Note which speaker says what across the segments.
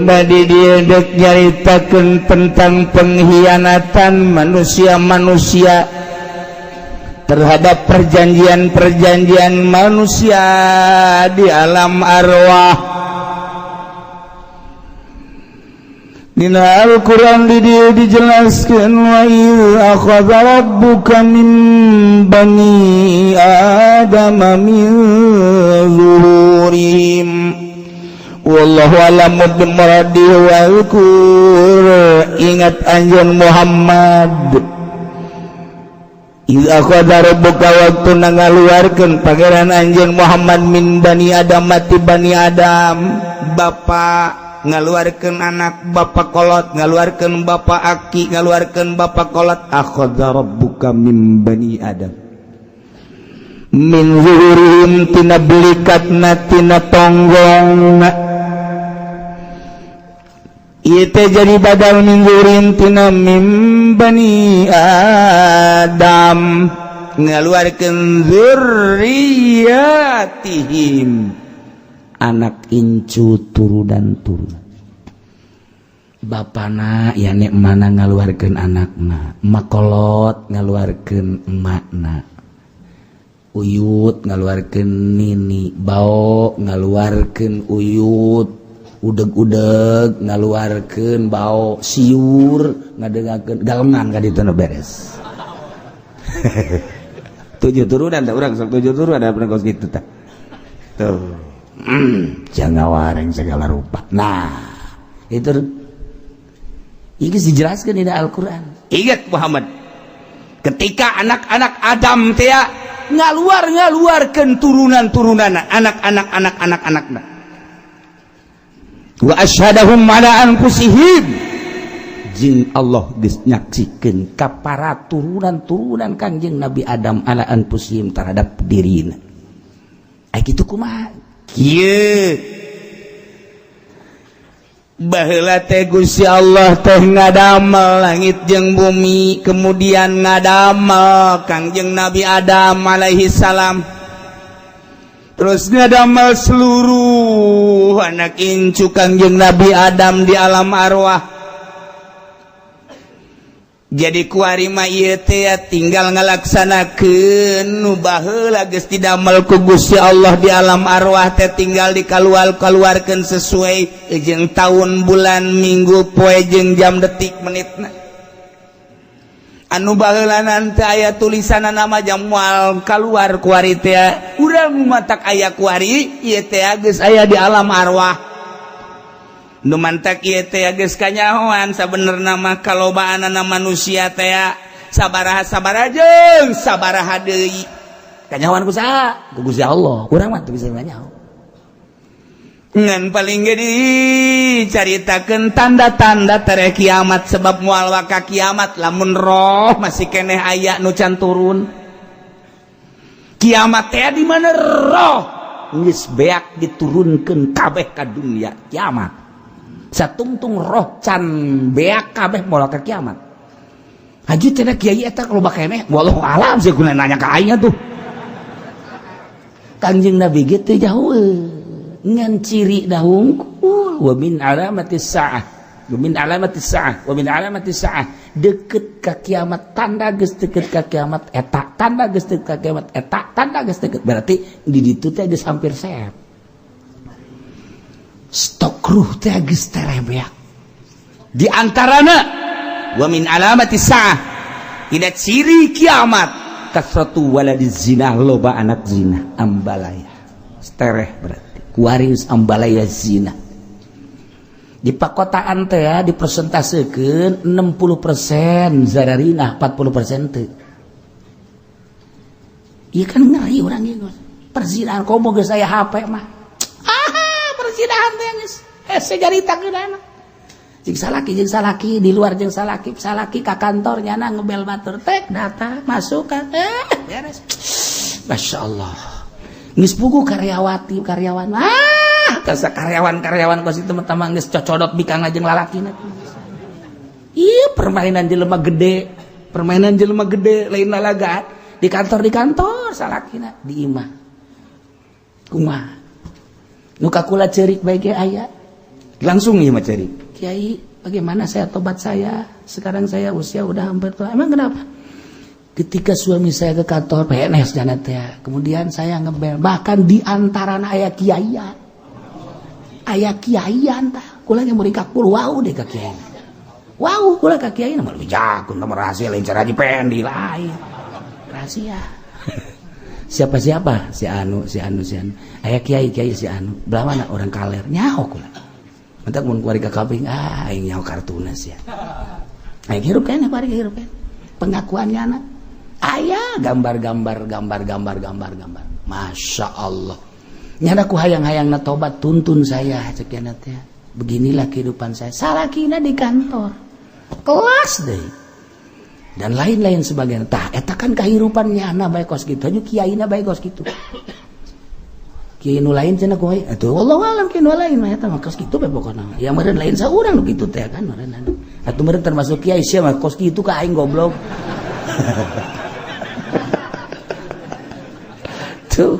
Speaker 1: badi diedek nyaritakeun tentang pengkhianatan manusia-manusia terhadap perjanjian-perjanjian manusia di alam arwah. Dina Al-Quran dijelaskan wa idh akhadha rabbuka min bani adama min zuhurihim wallahu a'lamu bimuradihi wal-qur. Ingat anjeun Muhammad idh akhadha rabbuka waktu ngaluarkeun pangeran anjeun Muhammad min bani adam mati bani Adam, bapak ngaluarkeun anak bapak kolot, ngaluarkeun bapak aki, ngaluarkeun bapak kolot. Akhadha rabbuka min bani adam min zuhurihim tina belikatna tina tonggongna. Ieu teh jadi badal min zuhurihim tina min bani adam ngaluarkeun zurriyatihim anak incu turunan bapana ya nek mana ngaluarkeun anakna, makolot ngaluarkeun emakna, uyut ngaluarkeun nini, bao ngaluarkeun uyut, udeg-udeg ngaluarkeun bao, siur ngadengakeun galeman ka ditu beres. 7 turunan da urang sok 7 turunan ada pernah kos kitu tah. Tuh. Jangan wareng segala rupa. Nah, itu dijelaskan di Al-Quran. Ingat Muhammad, ketika anak-anak Adam teh ngaluarkeun turunan-turunana, anak-anakna. Wa asyhadahum ala anfusihim. Jin Allah geus nyaksikeun ka para turunan-turunan Kangjeng Nabi Adam ala anfusihim terhadap dirina. Ai kitu kumaha? Kieu baheula teh Gusti Allah teh ngadamel langit jeung bumi, kemudian ngadamel Kangjeng Nabi Adam alaihi salam, terus ngadamel seluruh anak incu Kangjeng Nabi Adam di alam arwah. Jadi kuari mah ieu teh tinggal ngalaksanakeun nu baheula geus didamel ku Gusti Allah di alam arwah teh tinggal dikaluarkeun sesuai jeung taun, bulan, minggu, poe jeung jam, detik, menitna. Anu baheula nanti aya tulisanana mah jam moal kaluar kuari teh urang mah tak aya kuari ieu teh geus aya di alam arwah. Nu mantak ieu teh geus kanyahoan sabenerna mah kalobaanana manusia teh sabaraha jeung sabaraha deui. Kanyahoan ku saha? Ku Gusti Allah. Urang mah teu bisa nganyaho. Ngan paling ge dicaritakeun tanda-tanda tere kiamat sebab moal waka kiamat lamun roh masih keneh aya nu can turun. Kiamat teh di mana roh geus beak diturunkeun kabeh ka dunia kiamat. Satungtung roh can beak kabeh moal ka kiamat. Haji teh kiai eta kalau bakeneh wallahu alam sih guna nanya ka aing atuh. Kanjeng Nabi ge teh jauh ngan ciri dahungkul wa min alamatis saah deket ka kiamat, tanda geus deket ka kiamat eta, tanda geus deket ka kiamat eta, tanda geus deket berarti di ditu teh geus hampir seep. Stok ruh teh geus terebeak. Di antarana wa min alamati saah tina ciri kiamat kasratu waladiz zina, loba anak zina, ambalaya. Stereh berarti kuarius ambalaya zina. Di pakotaan teh dipresentasekeun 60% zararina, 40% teu. Ieu kan ngeri urang ieu. Perzinahan komo geus aya HP mah. Perzinahan teh geus sejaritakeunana. Jeung salaki di luar jeung salaki ka kantor nyana ngebel batur tek data masuk kan beres. Masyaallah. Geus puguh karyawan. Kasa karyawan kos itu teman-teman geus cocodot bikang jeung lalakina. Ieu permainan jelema gede lain lalagaan di kantor salakina di imah. Kumaha? Nu kakula ceurik bae ge aya. Langsung ya cari, Kiai, bagaimana saya tobat saya? Sekarang saya usia udah hampir tua. Emang kenapa? Ketika suami saya ke kantor PNS janat ya, kemudian saya ngebel, bahkan di antara ayah kiaian tah, kula yang mereka wow deh ke kiai. Wow, kula ke kiai nama lebih jago, nama rahasia lain cara aja pendi lain. Rahasia. Siapa si anu. Ayah kiai si anu. Belah mana orang kaler nyaho kula. Mantak mun kuari ka kaping aing nyaho kartunas ya. Aing hirup kene bari hirup kene. Pengakuannya anak. Aya gambar. Masya Allah. Nyana ku hayang-hayangna tobat tuntun saya cek teh. Beginilah kehidupan saya. Salakina di kantor. Kelas deh. Dan lain-lain sebagainya. Tah eta kan kahirupannya anak bae kos kitu. Nya kiaina bae kos kitu. Kiai nu lain cenah ku atuh wallahu alam kiai nu lain mah eta mah kos kitu bae pokona. Ya meureun lain saurang nu kitu teh kan meureun anu. Atuh meureun termasuk kiai sia mah kos kitu ka aing goblok. Tuh.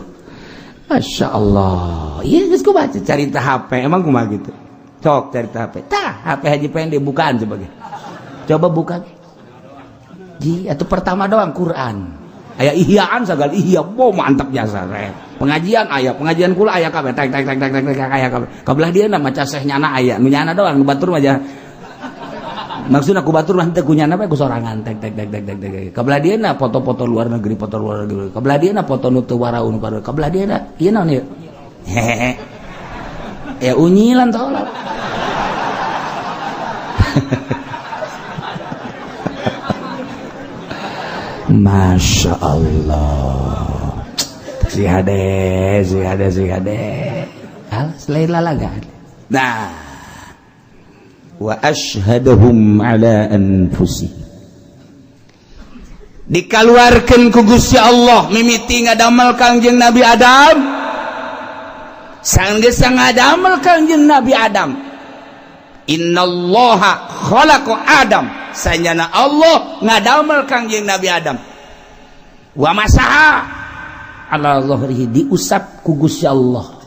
Speaker 1: Masya Allah. Iya geus ku baca carita HP emang kumaha gitu. Cok carita HP. Tah HP Haji Pende bukaan sebagai. Coba buka. Ji atuh pertama doang Quran. Aya ihyaan sagal ihya mantap jasa saya. Pengajian kula aya kabeh tek aya kabeh. Kabelah dieuna maca sehnyana aya, nu nyana doang nu batur mah aja. Maksudna ku batur mah teu kunyana bae ku sorangan tek. Kabelah dieuna foto-foto luar negeri. Kabelah dieuna foto nu teu warau nu baru. Kabelah dieuna ieu naon ieu? Hehe. Ya unyilan tolak. Masya Allah. Si hade. Alas lain lalagan. Nah. Wa ashhaduhum ala anfusihim. Dikaluarkeun ku Gusti Allah mimiti ngadamel Kangjeng Nabi Adam. Sanggeus ngadamel Kangjeng Nabi Adam. Innallaha khalaqa Adam. Sanyana Allah ngadamel Kangjeng Nabi Adam. Wa masaha ala dhahrihi diusap ku Gusti Allah.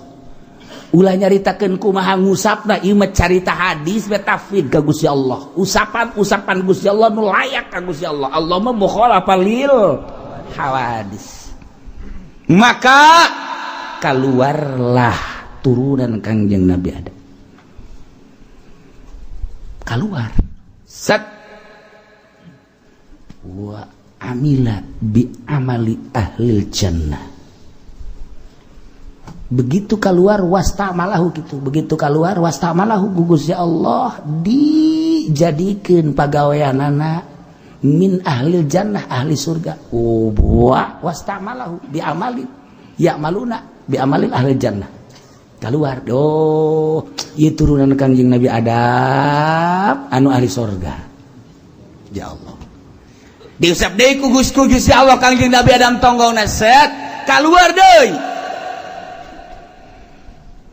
Speaker 1: Ulah nyaritakeun kumaha ngusapna ieu mah carita hadis be tafwid ka Gusti Allah. Usapan Gusti Allah nu layak ka Gusti Allah. Allah mah mukhalafal lil hawadis. Maka keluarlah turunan Kangjeng Nabi Adam. Keluar. Set wa amila bi amali ahlil jannah. Begitu keluar wastamalahu gitu. Begitu keluar wastamalahu Gusti Allah dijadikeun pagaweanana min ahlil jannah ahli surga. Oh buah wastamalahu bi amali ya'maluna bi amalil ahlil jannah. Keluar ieu turunan Kangjeng Nabi Adam anu ahli surga. Ya Allah. Diusap deui ku Gusti Allah Kangjeng Nabi Adam tonggongna set keluar deui.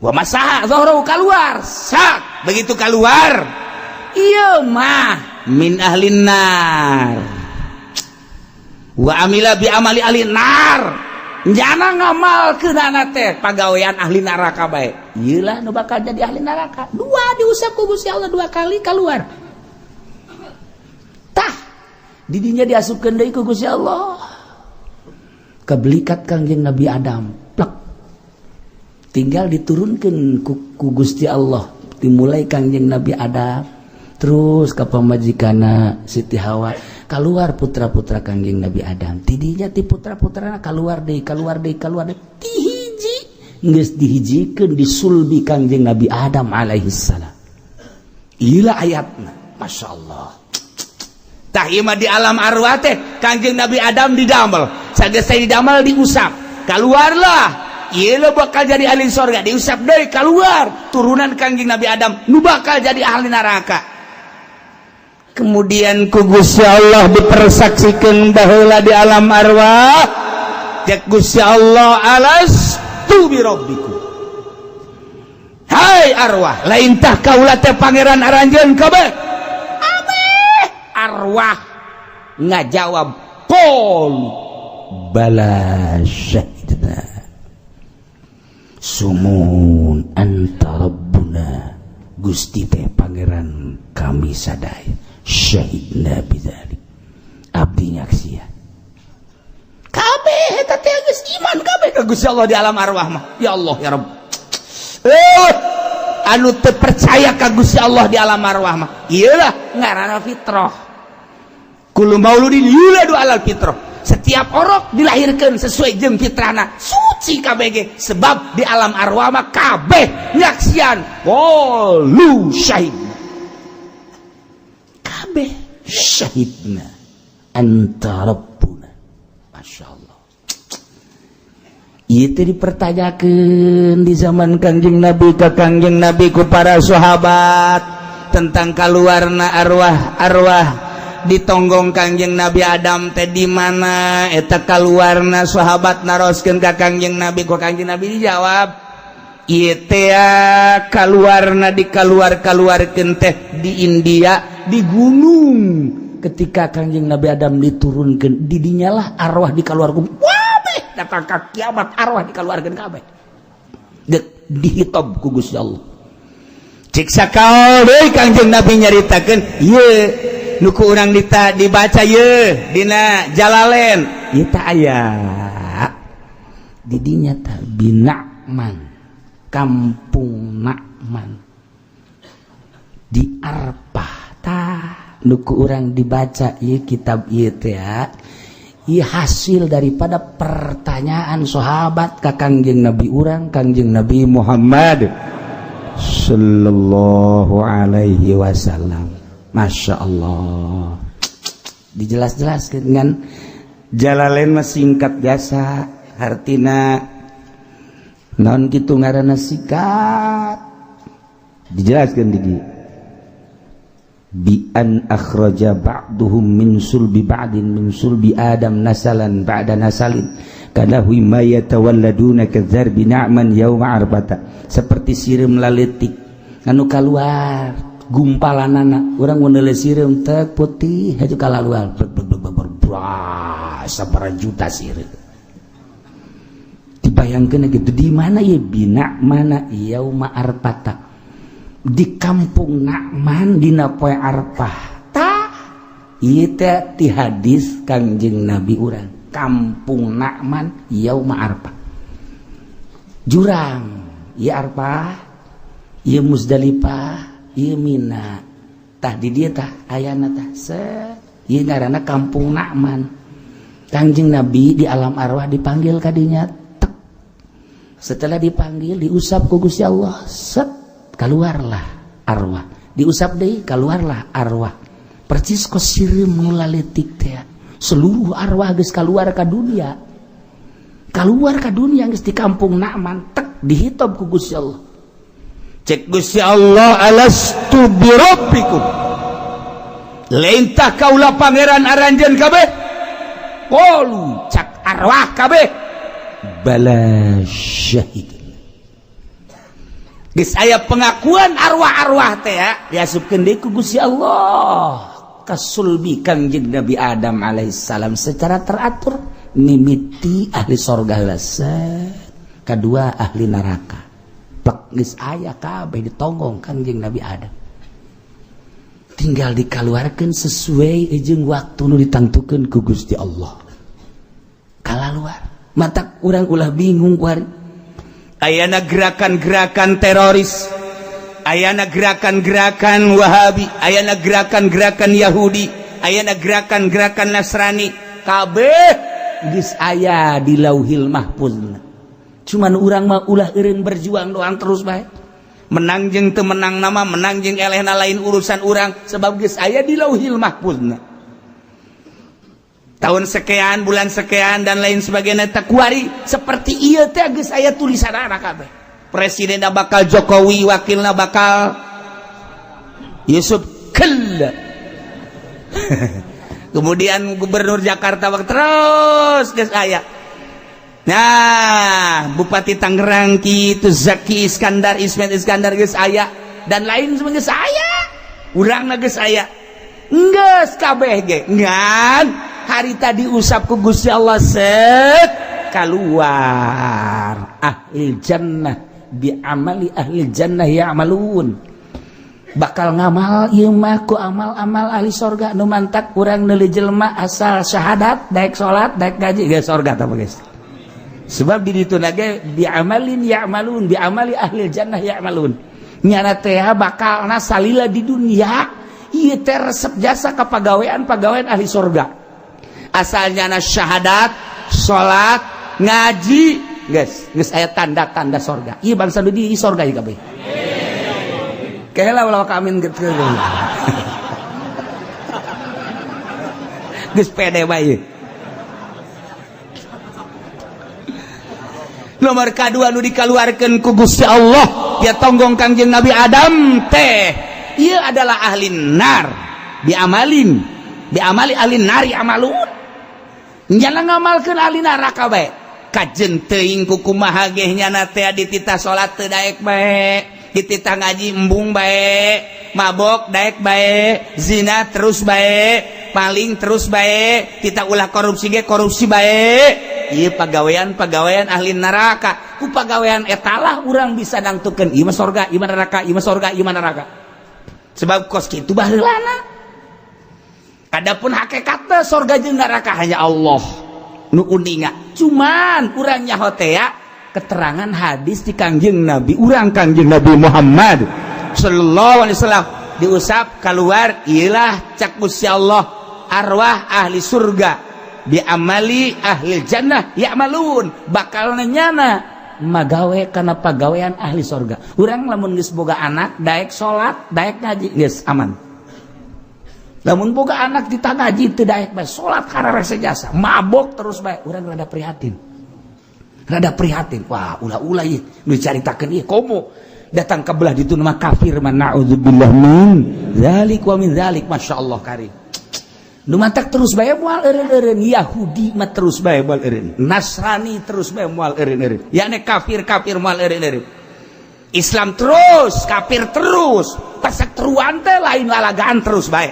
Speaker 1: Wa masaha zahru keluar. Sak begitu keluar. Ieu mah min ahlin nar. Wa amila bi amali ahlin nar. Jana ngamalkeunana teh pagawean ahli neraka bae. Ieu lah nu bakal jadi ahli neraka. Dua diusap ku Gusti Allah dua kali keluar. Tah didinya diasupkeun deui ku Gusti Allah. Kebelikat Kangjeng Nabi Adam. Plek. Tinggal diturunkeun ku Gusti Allah. Dimulai Kangjeng Nabi Adam terus ka pamajikanna Siti Hawa. Keluar putra-putra Kangjeng Nabi Adam. Tidinya ti putra-putrana keluar deui. Ti hiji geus dihijikeun disulbi Kangjeng Nabi Adam alaihi salam. Ieu ayatna. Masyaallah. Tah ieu mah di alam arwah teh Kangjeng Nabi Adam didamel. Sageus didamel diusap. Keluarlah. Ieu lo bakal jadi ahli surga. Diusap deui keluar. Turunan Kangjeng Nabi Adam nu bakal jadi ahli neraka. Kemudian ku Gusti Allah dipersaksikan baheula di alam arwah cek Gusti Allah alastu bi rabbikum. Hai arwah, lain tah kaula teh pangeran aranjeun kabeh? Abeh arwah ngajawab qul bala syahidna sumun anta rabbuna Gusti teh pangeran kami sadaya syahidna bidzalik abdi nyaksian kabeh eta teh geus iman kabeh ka Gusti Allah di alam arwah mah ya Allah ya Rabb anu teu percaya ka Gusti Allah di alam arwah mah ieu lah ngaranna fitrah kullu mauludin yuladu alal fitrah setiap orang dilahirkan sesuai jeung fitrahna suci kabeh ge sebab di alam arwah mah kabeh nyaksian walu syahid kabeh syahidna anta rabbuna masyaallah ieu teh dipertanyakeun di zaman Kangjeng Nabi ka Kangjeng Nabi ku para sahabat tentang kaluarna arwah ditonggong Kangjeng Nabi Adam teh di mana eta kaluarna sahabat naroskeun ka Kangjeng Nabi ku Kangjeng Nabi dijawab ieu teh kaluarna dikaluarkeun teh di India di gunung ketika Kangjeng Nabi Adam diturunkeun di dinyalah arwah dikaluarkeun kabeh datang ka kiamat arwah dikaluarkeun kabeh geuk dihitab ku Gusti Allah cik sakaol deui Kangjeng Nabi nyaritakeun ieu nuku urang dibaca ye dina Jalalain ieu teh aya di dinya teh Bina'man kampung Na'man di Arpah tah nuku urang dibaca ieu kitab ieu teh ieu hasil daripada pertanyaan sahabat ka Kangjeng Nabi urang Kangjeng Nabi Muhammad sallallahu alaihi wasallam. Masya Allah dijelas-jelaskan dengan Jalalain mah singkat biasa artina naon kitu ngaranna sikat dijelaskan di dieu bi an akhraja ba'duhum min sulbi ba'din min sulbi Adam nasalan ba'da nasalin kana ma yatawalladuna kadzarbi Na'man yauma arbata seperti sireum laletik anu kaluar gumpalanana urang mun neuleuh sireum teh putih haju kalaluar sabaraha juta sireum dibayangkeun gitu di mana ya bina mana yauma arpata di kampung Na'man dina poe Arpah tah ieu teh ti hadis Kangjeng Nabi urang kampung Na'man yauma Arpah jurang ieu Arpah ieu Muzdalifah ieu Mina tah di dieu tah ayana tah ieu ngaranna kampung Na'man Kangjeng Nabi di alam arwah dipanggil ka dinya tek setelah dipanggil diusap ku Gusti Allah set keluarlah arwah diusap deui keluarlah arwah percis ko sireum nu laletik teh seluruh arwah geus keluar ka dunia geus di kampung Na'man tek dihitab ku Gusti Allah cek Gusti Allah alastu birabbikum lain tah kaula pangeran aranjeun kabeh qalu cak arwah kabeh bala syahid geus aya pengakuan arwah-arwah teh diasupkeun deui ku Gusti Allah ka sulbi Kangjeng Nabi Adam alaihissalam secara teratur mimiti ahli sorga kedua ahli neraka geus aya kabeh ditonggong Kangjeng Nabi Adam tinggal dikaluarkeun sesuai jeung waktu nu ditangtukeun ku Gusti Allah kalaluar matak urang ulah bingung kuari ayana gerakan-gerakan teroris ayana gerakan-gerakan Wahabi ayana gerakan-gerakan Yahudi ayana gerakan-gerakan Nasrani kabeh geus aya di Lauhil Mahfuz cuman urang mah ulah eureun berjuang doang terus bae menang jeung teu menang nama menang jeung elehna lain urusan urang sebab geus aya di Lauhil Mahfuzna tahun sekian bulan sekian dan lain sebagainya teh kuari seperti ieu teh geus aya tulisanana kabeh presidenna bakal Jokowi wakilna bakal Yusuf Kalla kemudian gubernur Jakarta terus geus aya. Nah, Bupati Tangerang kitu Zaki Iskandar, Ismail Iskandar geus aya dan lain semua geus aya. Urangna geus aya. Geus kabeh ge. Ngan hari tadi usap ku Gusti Allah set keluar ahli jannah bi amali ahli jannah ya'malun. bakal ngamal ieu mah ku amal-amal ahli sorga nu mantak urang neuli jelema asal syahadat daek salat daek ngaji geus sorga tah guys. Sebab di ditu nage biamalin ya'malun bi amali ahli jannah ya'malun. Nyana teh bakalna salila di dunia ieu teh resep jasa ka pagawean ahli sorga. Asalnya na syahadat, salat, ngaji, geus aya tanda-tanda sorga. Ieu bangsa nu di sorga ieu kabeh. Kayaknya lah amin gitu. Geus pede bae. Nomor kadua nu dikaluarkeun ku Gusti Allah ya tonggong Kangjeng Nabi Adam teh ieu adalah ahli nar biamali ahli nari amalun. Nyana ngamalkeun ahli neraka bae. Kajen teuing ku kumaha ge nyana teh dititah salat teu daek bae. Dititah ngaji embung bae, mabok daek bae, zina terus bae, paling terus bae, titah ulah korupsi ge korupsi bae. Ieu pagawean ahli neraka. Ku pagawean etalah urang bisa nangtukeun ieu mah sorga, ieu mah neraka, ieu mah sorga, ieu mah neraka. Sebab kos kitu baheulana. Adapun hakikatna sorga jeung neraka hanya Allah nu uninga. Cuman urang nyaho teh keterangan hadis di Kangjeng Nabi urang Kangjeng Nabi Muhammad sallallahu alaihi wasallam diusap keluar ialah cak Gusti Allah arwah ahli surga bi amali ahli jannah ya'malun bakal nyana magawe kana pagawean ahli surga. Urang lamun geus boga anak daek salat daek ngaji geus aman. Lamun boga anak ditagaji teu daek bae salat kararese jasa mabok terus bae urang rada prihatin. Wah ulah-ulah ieu nu dicaritakeun ieu komo datang ke belah ditu mah kafir man naudzubillah min zalik wa min zalik masyaallah karim. Nu mantak terus bae moal eureun-eureun Yahudi mah terus bae moal eureun Nasrani terus bae moal eureun-eureun yakni kafir moal eureun-eureun Islam terus kafir terus perseteruan teh lain lalagaan terus bae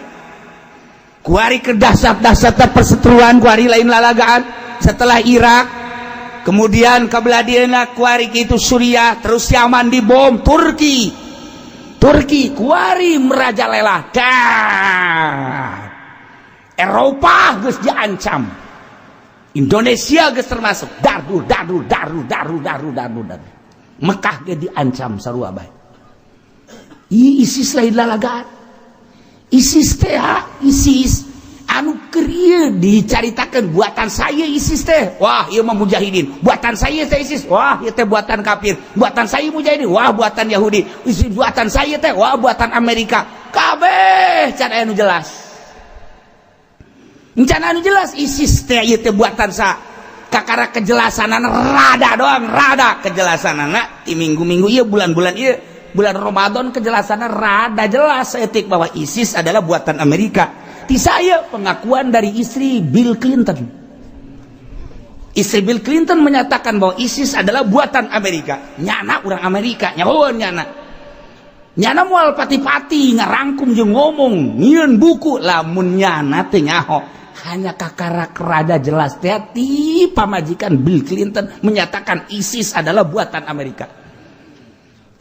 Speaker 1: kuari kedahsat-dahsat perseteruan kuari lain lalagaan setelah Irak kemudian kabeladiana kuari itu Suriah terus Yaman dibom Turki kuari merajalela dah Eropa geus diancam Indonesia geus termasuk darur Mekah ge diancam sarua bae ISIS lain lalagaan ISIS anu keur dicaritakeun buatan saya ISIS teh wah ieu mah mujahidin buatan saya teh ISIS wah ieu teh buatan kafir buatan saya mujahidin wah buatan Yahudi ISIS buatan saya teh wah buatan Amerika kabeh can anu jelas encan anu jelas ISIS teh ieu teh buatan sa kakara kejelasanana rada kejelasanana di minggu-minggu ieu bulan-bulan ieu bulan Ramadan kejelasanana rada jelas etik bahwa ISIS adalah buatan Amerika. Di saya pengakuan dari istri Bill Clinton. Istri Bill Clinton menyatakan bahwa ISIS adalah buatan Amerika. Nyana orang Amerika, nyahoan nyana. Nyana moal pati-pati ngarangkum jeung ngomong, nyieun buku lamun nyana teh nyaho. Hanya kakara rada jelas teh ti pamajikan Bill Clinton menyatakan ISIS adalah buatan Amerika.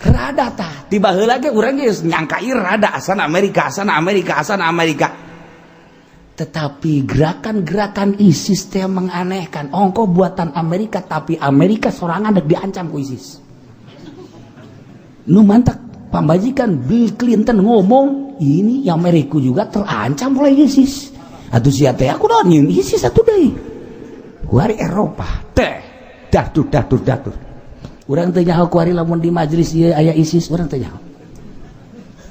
Speaker 1: Rada tah tiba heula ge urang geus nyangkai rada asana Amerika. Tetapi gerakan-gerakan ISIS teh menganehkan. Ongko buatan Amerika tapi Amerika sorangan dek diancam ku ISIS. Nu mantak pambajikan Bill Clinton ngomong ini Amerika juga terancam oleh ISIS. Atuh sia teh aku naon ISIS atuh deui. Kuari Eropa teh datur. Urang teh nyaho kuari lamun di majelis ieu aya ISIS urang teh nyaho.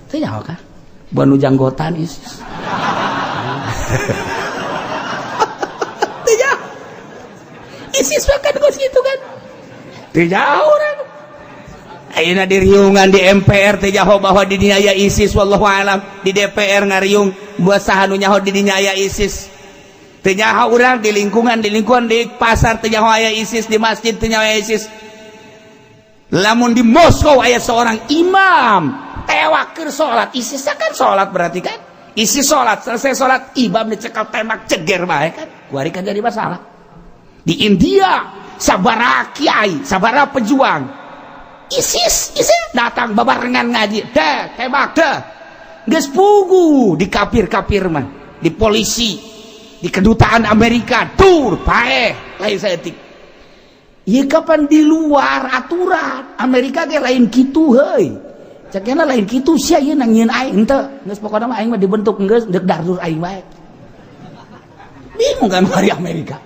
Speaker 1: Teh nyaho kan? Banu janggotan ISIS. Tidak ISIS makan gos gitu kan tidak orang ayeuna diriungan di MPR teh jaho bahwa di dinya aya ISIS wallahu alam di DPR ngariung buat saha nu nyaho di dinya aya ISIS teh nyaho urang di lingkungan di pasar teh nyaho aya ISIS di masjid teh nyaho aya ISIS lamun di Moskow aya seorang imam tewak keur salat ISIS kan salat berarti kan isi sholat, selesai sholat imam dicekal tembak ceger bae kan kuari kan jadi masalah di India sabara kiai sabara pejuang ISIS datang babarengan ngaji tembak geus pugu di kafir-kafir mah, di polisi, di kedutaan Amerika, tur paeh lain saeutik. Ieu kapan di luar aturan. Amerika ge lain kitu heuy. Cakena lain kitu sia ieu nang nyieun aing henteu. Geus pokona mah aing mah dibentuk geus deuk dardur aing wae. Bingung kan hari Amerika.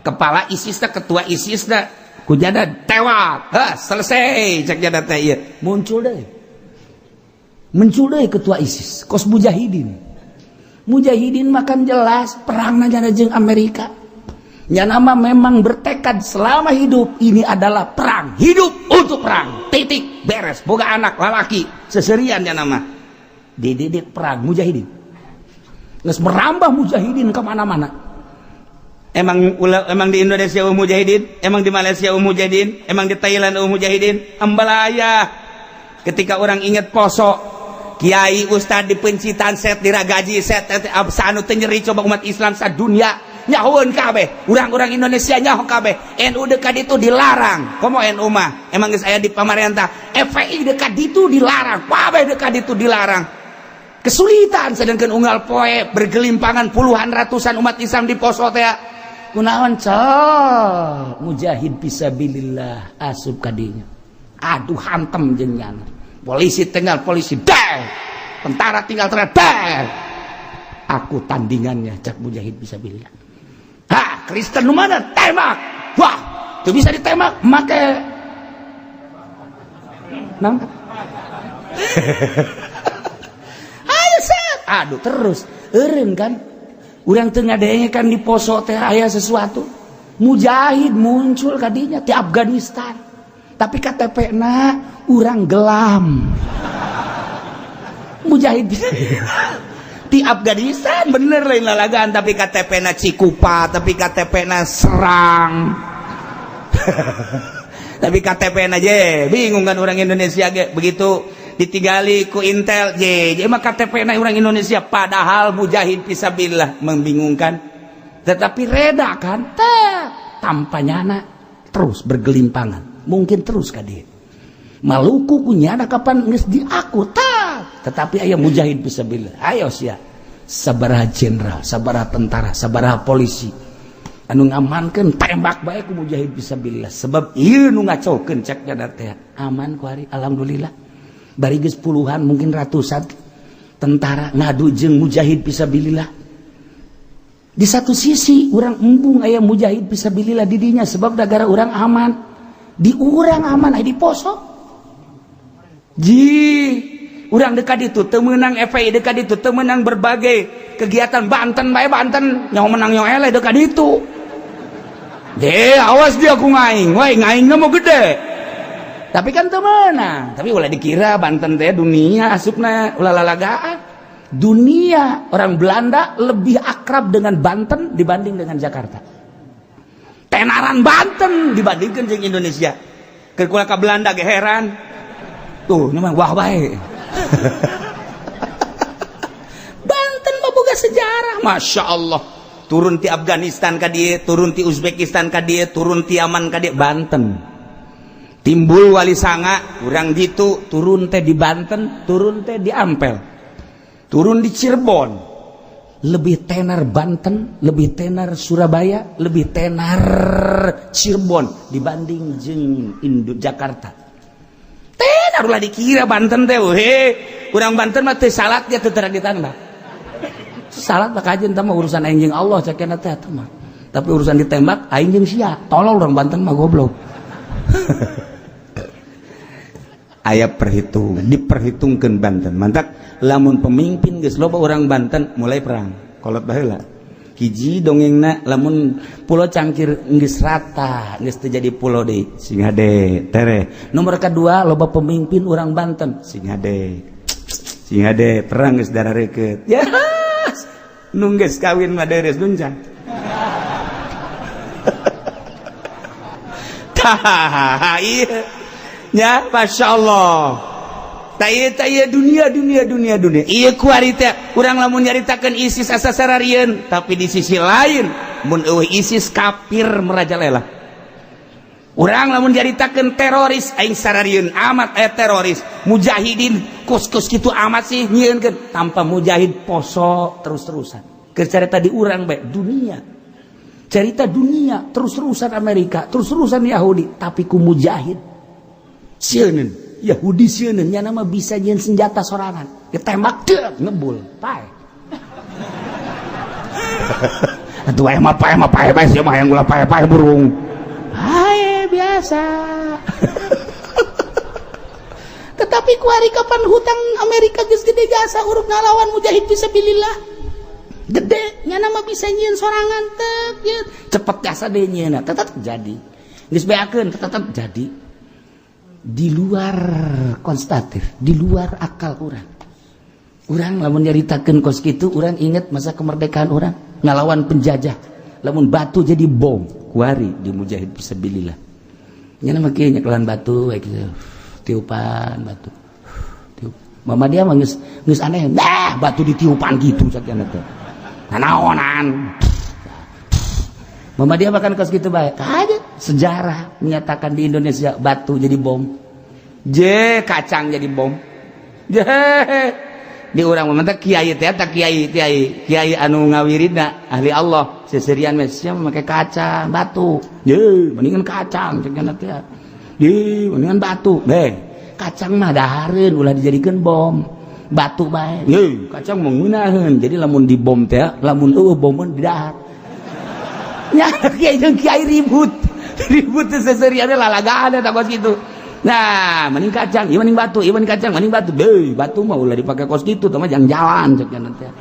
Speaker 1: Kepala ISIS teh, ketua ISIS teh kujada tewat. Selesai cek jada teh ieu. Muncul deui ketua ISIS, kos mujahidin. Mujahidin makan jelas perangna jana jeung Amerika. Ya nama memang bertekad selama hidup ini adalah perang, hidup untuk perang, titik, beres, boga anak lalaki seserian ya nama dididik perang mujahidin, nges merambah mujahidin kemana-mana. Emang di Indonesia mujahidin, emang di Malaysia mujahidin, emang di Thailand mujahidin, ambalaya. Ketika orang ingat poso, kiai ustad di pencitan set diragaji set anu teu nyeri coba umat Islam sadunya nyahoeun kabeh, urang-urang Indonesia nyaho kabeh. NU dekat itu dilarang. Komo NU mah emang geus aya di pamarentah. FPI dekat itu dilarang. Kabeh dekat itu dilarang. Kesulitan sedangkan unggal poe bergelimpangan puluhan ratusan umat Islam di poso teh. Kunaon cel mujahid fisabilillah asup ka dinya. Aduh hantem jeung nyana. Polisi tinggal polisi der. Tentara tinggal tentara der. Aku tandingannya cak mujahid fisabilillah. Kristen nu mana tembak. Wah, itu bisa ditembak make nang. Ayo set. Aduh terus eureun kan. Urang teu ngadengekan di poso teh aya sesuatu. Mujahid muncul kadinya di Afghanistan. Tapi KTP-na urang gelam. Mujahid di Afghanistan bener lain lalagaan tapi KTP-na Cikupa, tapi KTP-na Serang. Tapi KTP-na je bingung kan orang Indonesia ge begitu ditinggali ku Intel je mah KTP-na orang Indonesia padahal mujahid fisabilillah, membingungkan. Tetapi reda kan tanpa nyana terus bergelimpangan mungkin terus ka dieu. Maluku kunyana kapan geus diaku tetapi aya mujahid fisabilillah. Ayo sia sabaraha jenderal, sabaraha tentara, sabaraha polisi anu ngamankeun tembak bae ku mujahid fisabilillah. Sebab ieu nu ngacokeun cek jada teh aman ku hari alhamdulillah. Bari geus puluhan mungkin ratusan tentara ngadu jeung mujahid fisabilillah. Di satu sisi urang embung aya mujahid fisabilillah di dinya sebab negara urang aman. Di urang aman aya di poso. Urang dekat itu temenang FPI dekat itu temenang berbagai kegiatan Banten bae Banten nyaho menang nyaho eleh dekat itu. Awas dia ku ngaing, woi ngaingna mau gede. Tapi kan temenang, tapi ulah dikira Banten teh dunia asupna ulah lalagaan. Dunia orang Belanda lebih akrab dengan Banten dibanding dengan Jakarta. Tenaran Banten dibandingkan dengan Indonesia. Keur kula ka Belanda ge heran. Tuh, memang wah bae. Banten mah boga sejarah, masya Allah. Turun ti Afghanistan ka dieu, turun ti Uzbekistan ka dieu, turun ti Yaman ka dieu, Banten. Timbul Wali Sanga, urang gitu, turun teh di Banten, turun teh di Ampel, turun di Cirebon. Lebih tenar Banten, lebih tenar Surabaya, lebih tenar Cirebon dibanding jeung Jakarta. Tenar ulah dikira Banten teh urang Banten mah teu salat dia teu ditambah. Salat mah kajen teh mah urusan aing jeung Allah cakena teh mah. Tapi urusan ditembak aing jeung sia. Tolol urang Banten mah goblok. Aya diperhitungkeun Banten. Mantak lamun pemimpin geus loba urang Banten mulai perang. Kolot baheula. Hiji dongengna lamun pulau Cangkir geus rata, geus teu jadi pulau deui. Sing hade tere. Nomor kedua loba pemimpin urang Banten. Sing hade perang geus darareukeut. Ya. Nu geus kawin mah deres duncang. Tah ieu. Ya, masyaallah. Taya dunia. Iya kuari teh urang lamun nyaritakeun ISIS asa sararieun, tapi di sisi lain mun eueuh ISIS kafir merajalela. Urang lamun jaritakeun teroris aing sararieun amat aya teroris mujahidin kus-kus kitu amat sih nyieunkeun tanpa mujahid poso terus-terusan keur carita di urang bae dunia cerita dunia terus-terusan Amerika terus-terusan Yahudi tapi ku mujahid sieun Yahudi sieun nya nama bisa nyieun senjata sorangan ditembak deuk ngebul pae atuh aya mah pae sia mah hayang ulah pae burung hai biasa tetapi kuari kapan hutang Amerika geus gede jasa urut ngalawan mujahid fisabilillah gede nya nama bisa nyieun sorangan teu cepet jasa deui nyieunna tetep jadi geus beakeun tetep jadi di luar konstatif di luar akal urang lamun nyaritakeun kos kitu urang inget masa kemerdekaan urang ngalawan penjajah lamun batu jadi bom kuari di mujahid fisabilillah nya nama kieu nya kelan batu we kitu tiupan batu tiup mama dia mah geus aneh batu ditiupan gitu sakjana teh nanaonan mama dia makan kos kitu bae aja sejarah menyatakan di Indonesia batu jadi bom kacang jadi bom di urang mah kiai teh eta kiai anu ngawiridna ahli Allah seserian mah sia make kacang batu mendingan kacang cenah teh mendingan batu kacang mah dahareun ulah dijadikeun bom batu bae kacang mah ngeunaheun jadi lamun dibom teh lamun bomeun di dahar nya kiai jeung kiai ribut teh seserian lalagaan eta kos kitu. Nah, mending kacang, ieu mending batu, ieu mending kacang, mending batu. Batu mah ulah dipake kos kitu teh mah jang jalan cek cenah teh.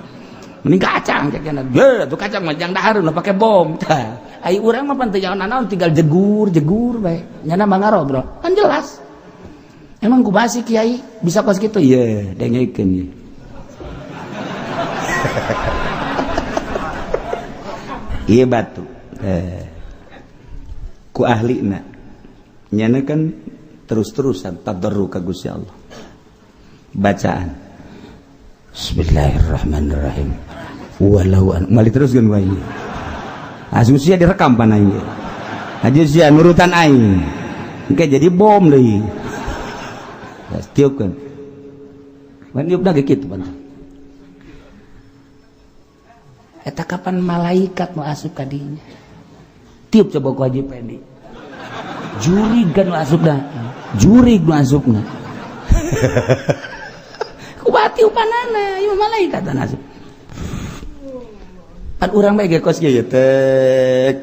Speaker 1: Mending kacang cek cenah. Tuh kacang mah jang dahar ulah pake bom. Tah, ai urang mah pan teu naon tinggal jegur bae. Nyana mangaro, Bro. Kan jelas. Emang kumaha sih kiai bisa kos kitu? Ye, dengekeun ye. Ieu batu. Ku ahlina. Nyana kan terus-terusan tadarruk ka Gusti Allah. Bacaan. Bismillahirrahmanirrahim. Walau mali teruskeun wae. Asusia direkam pan aing. Aja sia nurutan aing. Engke jadi bom deui. Tiupkeun. Man tiupna ge kitu pan. Eta kapan malaikat mau asup ka dinya. Tiup coba ku Haji Pendi. Jurigan jurig masukna kubati upanana ieu malaikat asup pan urang bae ge kos kieu teh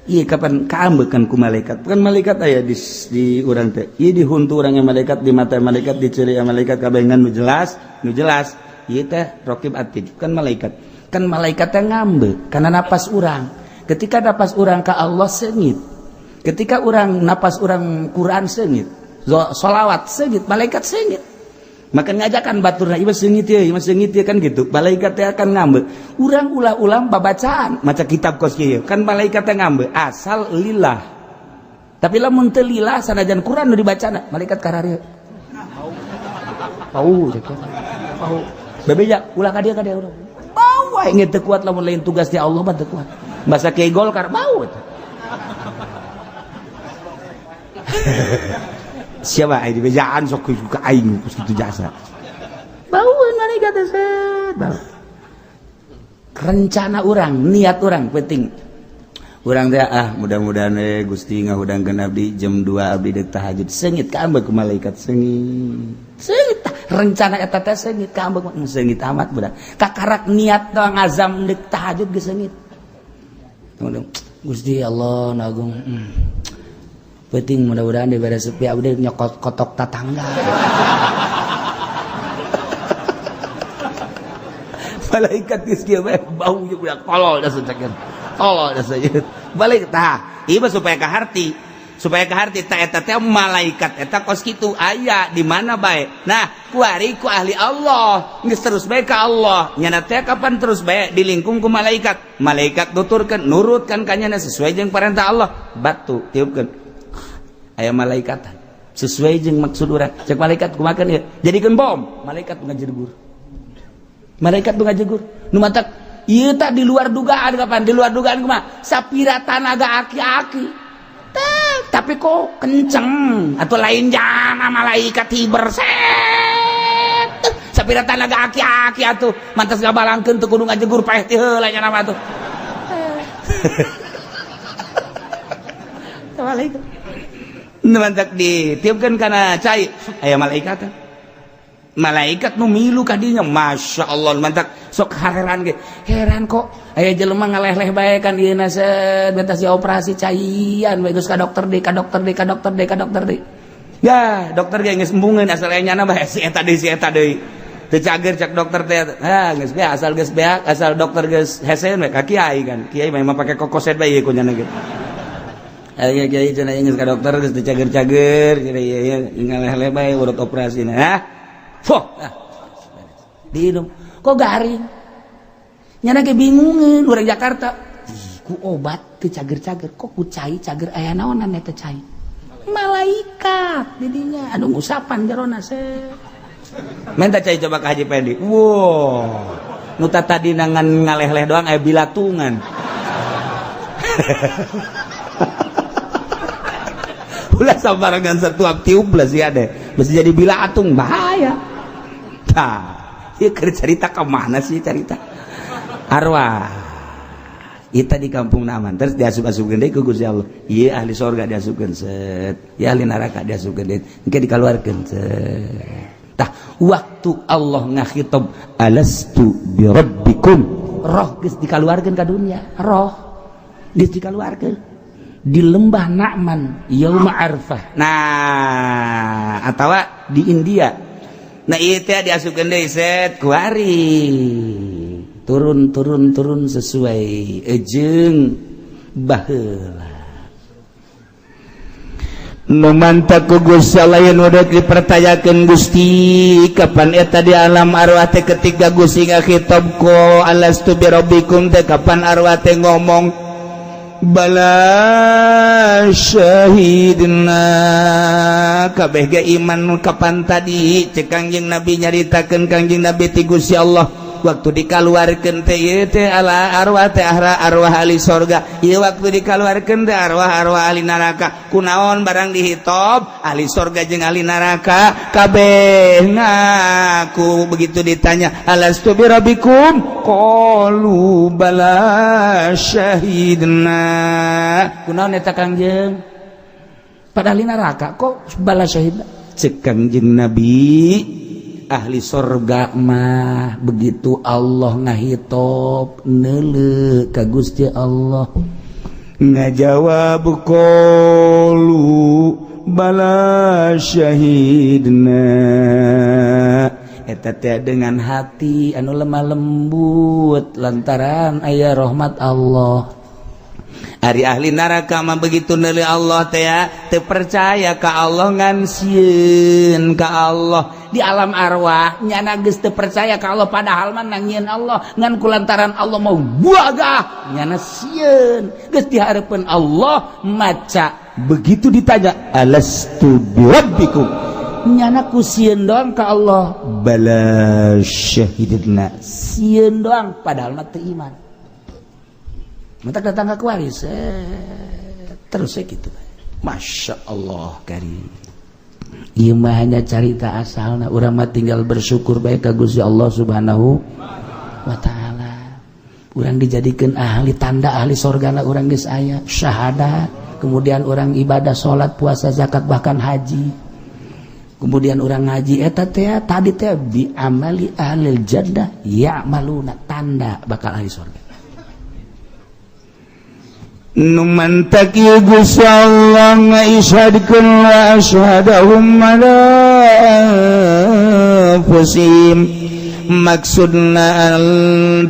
Speaker 1: ieu kapan kaambekeun ku malaikat kan malaikat aya di urang teh ieu dihuntu urang malaikat di mata malaikat diceri malaikat kabengan nu jelas ieu teh raqib atid kan malaikat teh ngambeuk kana napas urang ketika napas urang ka Allah seungit ketika orang napas orang Quran seungit sholawat seungit malaikat seungit maka ngajakan baturna ieu seungit ye kan gitu malaikat teh akan ngambeuk urang ulah-ulah babacaan maca kitab kos kieu kan malaikat teh ngambeuk asal lillah tapi lamun teu lillah sanajan Quran nu dibacana malaikat kararieu pau bebeja ulah ka dieu urang bau wae nge teu kuat lamun lain tugas ti Allah mah teu kuat basa kiai Golkar bau eta siapa ai di bejaan sok ka aing kus kitu jasa baueun malaikat teh bau rencana urang niat urang penting urang teh mudah-mudahan Gusti ngahudangkeun abdi jam 2 abdi deuk tahajud seungit kaambeuk ku malaikat seungit rencana eta teh seungit kaambeuk seungit amat budak kakarak niat doang ngazam deuk tahajud geus seungit Gusti Allah nagung penting mudah-mudahan diberi sepi abdi nyokot kotok tatangga malaikat geus kieu bae bau jeung budak tolol da saceun tolol da saceun balik tah ieu mah supaya ka harti ta eta teh malaikat eta kos kitu aya di mana bae nah kuari ku ahli Allah geus terus bae ka Allah nyana teh kapan terus bae dilingkung ku malaikat nuturkeun nurutkan ka nyana sesuai jeung perintah Allah batu tiupkeun aya malaikat sesuai jeung maksud urang cek malaikat kumakan ya jadikeun bom malaikat ngajegur nu matak ieu tah di luar dugaan kapan di luar dugaan kumaha sapira tanaga aki-aki tah tapi kok kenceng atau lain jana malaikat hiber set sapira tanaga aki-aki atuh mantas gabalangkeun teu kudu ngajegur paeh ti heula nya nama atuh. Assalamualaikum. Mantak ditiupkeun kana cai aya malaikat nu milu ka dinya Masya Allah mantak sok heran ge heran kok aya jelema ngaleh-leh bae kan ieu na set betas operasi caian we geus ka dokter deui ya dokter ge geus embungeun asal aya nyana bae si eta deui teu cager cak dokter teh geus beak asal dokter geus hese we ka kiai kan kiai mah pake kokoset bae ieu kunyana ge aya kiai cenah geus ka dokter geus teu cager-cager cenah ieu ngaleh-leh bae urut operasina di hidung kok garing nyana ke bingungan orang Jakarta ku obat ke cager-cager kok ku cai cager aya naonan eta cai malaikat didinya anu ngusapan jarona se minta cai coba ke Haji Pendi wow nu tadi nangan ngaleh-leh doang aya bilatungan ulah sabarangan satuap tiup lah sih ada mesti jadi bilatung bahaya. Ieu keur carita ka mana sih carita arwah ita di kampung naman terus diasup-asupkeun deui ku Gusti Allah ieu ahli surga diasupkeun set ieu ahli neraka diasupkeun deui engke dikaluarkeun set tah waktu Allah ngakhitab alastu bi rabbikum roh geus dikaluarkeun ka dunia roh geus dikaluarkeun di lembah Na'man yauma Arfah nah atawa di India. Nah ieu teh diasupkeun deui set ku ari turun sesuai ejeung baheula nu mantap ku Gusti Allah yen udah dipertayakeun Gusti kapan eta di alam arwah teh ketika Gusti ngakhitab ku alastu bi rabbikum teh kapan arwah teh ngomong bala syahidna kabeh ge iman kapan tadi cek Kangjeng Nabi nyaritakeun Kangjeng Nabi ti Gusti Allah waktu dikaluarkeun teh ieu teh ala arwah teh arwah ahli surga ieu waktu dikaluarkeun teh arwah ahli neraka kunaon barang dihitob ahli surga jeung ahli neraka kabeh ngaku begitu ditanya alastu bi rabbikum qalu bala syahidna kunaon eta Kangjeng pada ahli neraka kok bala syahidna cek Kangjeng Nabi ahli surga mah begitu Allah ngahitob neuleuh ka Gusti Allah ngajawab qalu bala syahidna eta teh dengan hati anu lemah lembut lantaran aya rahmat Allah. Ari ahli neraka mah begitu neuleuh Allah teh teu percaya ka Allah ngan sieun ka Allah di alam arwah nyana geus teu percaya ka Allah padahal mah nangieun Allah ngan kulantaran Allah mau buagah nyana sieun geus dihareupeun Allah maca begitu ditanya alastu birabbikum nyana ku sieun doang ka Allah bala syahidna sieun doang padahal mah teu iman. Mentak datang ke waris terus gitu. Masya Allah karim. Ieu mah hanya carita asalna urang mah tinggal bersyukur bae ka Gusti Allah Subhanahu wa taala. Urang dijadikeun ahli tanda ahli surgana urang geus aya syahadat, kemudian urang ibadah salat puasa zakat bahkan haji. Kemudian urang ngaji eta teh tadi teh bi amali ahlil jannah ya'maluna tanda bakal ahli surga. Numantak ya Gusti Allah ngaisyadkeun wa asyhadahum ala anfusihim maksudna an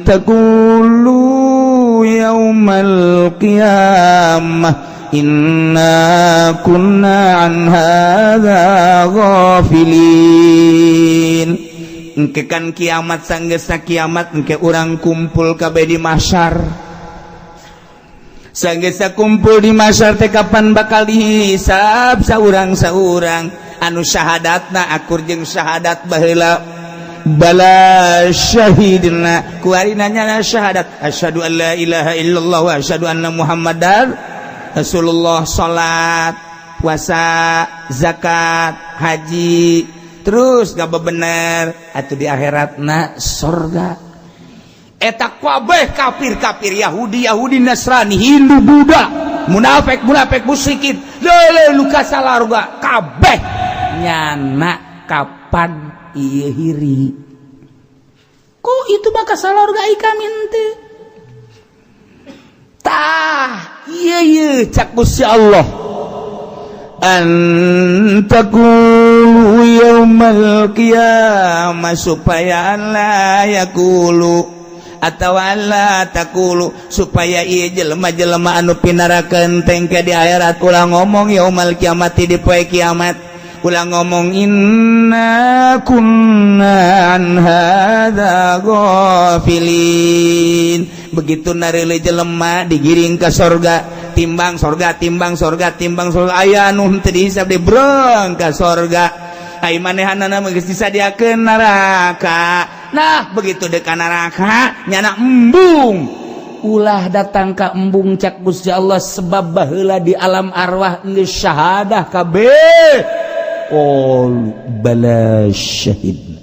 Speaker 1: taqulu yaumal qiyamah inna kunna an hadza ghafilin engke kan kiamat sanggeusna kiamat engke urang kumpul kabeh di mahsyar. Sanggeus kumpul di mahsyar teh kapan bakal dihisab saurang-saurang anu syahadatna akur jeung syahadat baheula bala syahidna ku ari nanya syahadat asyhadu an la ilaha illallah wa asyhadu anna muhammadar Rasulullah salat puasa zakat haji terus gak bener atuh di akhiratna surga. Eta kabeh kafir Yahudi Nasrani Hindu Buddha munafik musyrikin leuleuh ka salarga kabeh nyana kapan ieu hiri ku itu mah ka salarga ai kami teh tah ieu cak Gusti Allah antakulu yaumal qiyamah supaya la yaqulu atau Allah takulu supaya ieu jelema-jelema anu pinarakeun tengke di akhirat ulah ngomong yaumul kiamati di poe kiamat ulah ngomong inna kunna an hadza ghafilin begitu nareuleuh jelema digiring ka sorga timbang sorga aya anu teu dihisab dibreng ka sorga ai manehanana mah geus disadiakeun neraka. Nah begitu dek neraka nyana embung ulah datang ka embung cak Gusti Allah sebab baheula di alam arwah geus syahadah kabeh bala syahid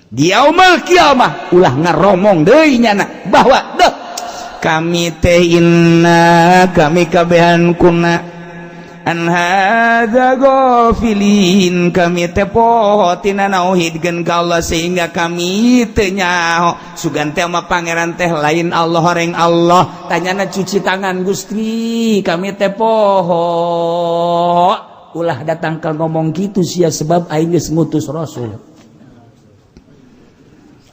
Speaker 1: di yaumul kiamah ulah ngaromong deui nyana bahwa deh kami teh inna kami kabehan kuna an hadza ghafilin kami teh poho tina nauhidkeun ka Allah sehingga kami teu nyaho sugan teh mah pangeran teh lain Allah horeng Allah tanyana cuci tangan Gusti kami teh poho ulah datang ka ngomong kitu sia sebab aing geus ngutus rasul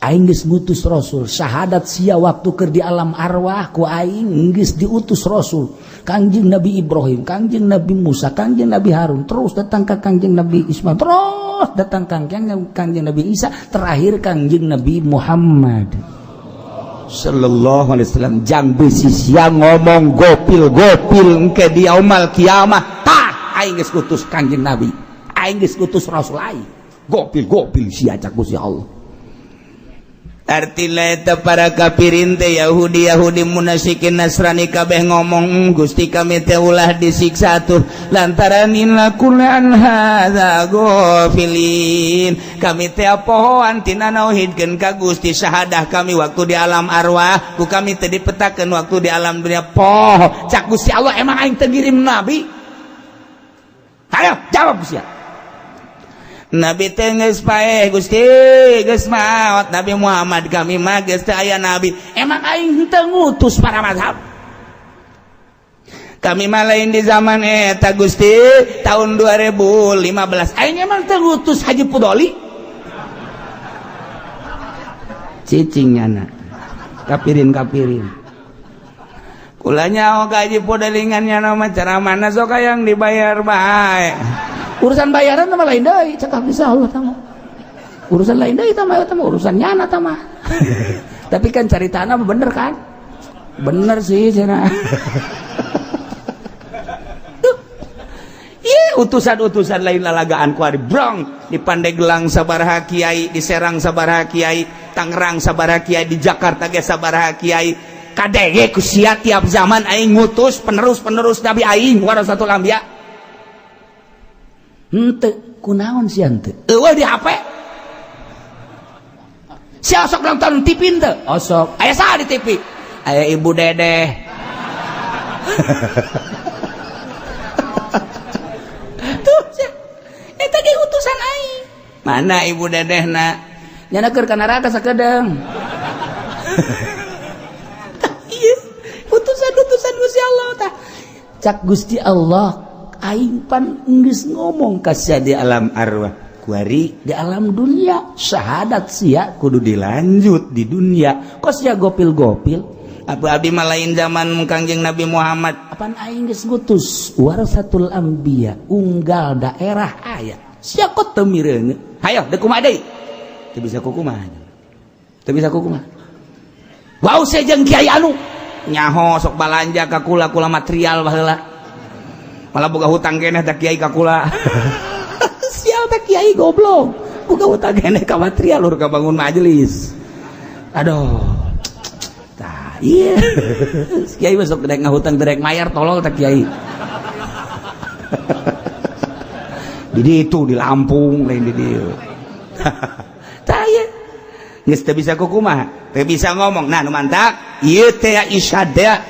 Speaker 1: aing geus ngutus rasul syahadat sia waktu keur di alam arwah ku aing geus diutus rasul Kangjeng Nabi Ibrahim, Kangjeng Nabi Musa, Kangjeng Nabi Harun, terus datang ke Kangjeng Nabi Ismail, terus datang Kangjeng Nabi Isa, terakhir Kangjeng Nabi Muhammad sallallahu alaihi wasallam. Jang besi siang ngomong gopil ke di yaumul kiamah tah aing geus kutus Kangjeng Nabi, aing geus kutus rasul aing. Gopil sia cak Gusti Allah. Artinya eta para kafirin teh Yahudi munafikin Nasrani kabeh ngomong Gusti kami teh ulah disiksa tuh lantaran innakul an hadza ghafilin kami teh pohoan tina nauhidkeun ka Gusti syahadah kami waktu di alam arwah ku kami teh dipetakeun waktu di alam dunia poho cak Gusti Allah emang aing teu ngirim nabi ayo jawab Gusti Nabi teh geus paeh Gusti geus maot Nabi Muhammad kami mah geus teu aya nabi emang aing teu ngutus para mazhab kami mah lain di zaman eta Gusti tahun 2015 aing emang teu ngutus Haji Pudoli cicing nyana kapirin kulanya ka Haji Pudoli ngan mah ceramahna sok hayang dibayar bae urusan bayaran sama lain deui cakap bisa Allah tama urusan lain deui tama urusan nyana tama tapi kan caritana bener kan bener sih cenah iya utusan lain lalagaan kuari brong di Pandeglang sabaraha kiai di Serang sabaraha kiai Tangerang sabaraha kiai di Jakarta ge sabaraha kiai kadege ku sia tiap zaman aing ngutus penerus nabi aing warasatul anbiya henteu kunaon sia henteu eueuh di HP sia sok nonton TV henteu osok aya saha di TV aya Ibu Dedeh tuh eta ge utusan aing mana Ibu Dedehna nyana keur ka neraka sakedeung ieu utusan Gusti Allah tah cak Gusti Allah aing pan geus ngomong ka sia di alam arwah kuari di alam dunia syahadat sia kudu dilanjut di dunia kos sia gopil apa abdi mah lain zaman Kangjeng Nabi Muhammad apaan aing geus ngutus warasatul anbiya unggal daerah aya sia kot teu mireun hayo deuk kumaha deui teu bisa kumaha wau sia jeung kiai anu nyaho sok balanja ka kula material baheula malah boga hutang keneh tak kiai ka kula sial tak kiai goblok boga hutang keneh ka material lur ka bangun majelis aduh tah iya kiai besok derek ngahutang derek mayar tolol tak kiai di itu di Lampung lain di dieu tah geus teu bisa kumaha teu bisa ngomong nah nu mantak ieu teh isyada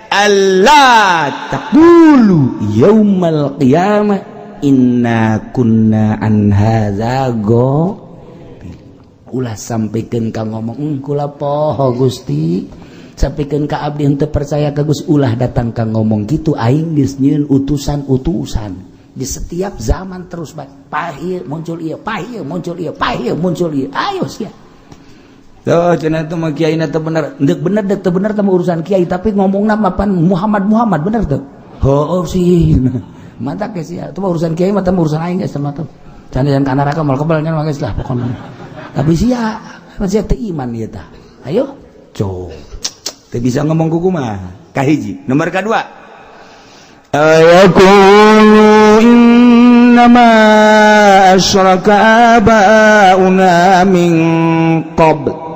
Speaker 1: Allah taqulu yaumal qiyamah inna kunna an hadza ulah sampikeun ka ngomong kula poho Gusti sampikeun ka abdi henteu percaya ka Gusti ulah datang ka ngomong kitu aing geus nyieun utusan-utusan di setiap zaman terus pahir muncul ieu pahir muncul ieu pahir muncul ieu ayo sia tuh cenah teh mah kiai na teh bener deuk bener deuk teu bener teh urusan kiai tapi ngomongna mapan Muhammad bener teu heuh sih mantap geus sia teh urusan kiai mah teh urusan aing geus mah teh can ka neraka mal kebal nya mah geus lah pokona tapi sia masih teu iman ieu tah ayo cok teu bisa ngomong kuku mah kahiji nomor kadua ayaqulu innama asyraka abauna min qabl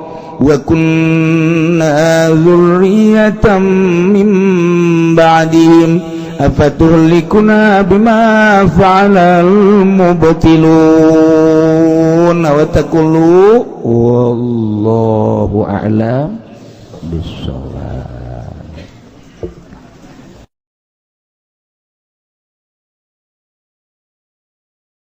Speaker 1: wa kunna dzurriyyatan min ba'dihim afatuhlikuna bima fa'alal mubtilun wa taqulu wallahu a'lam bissawab.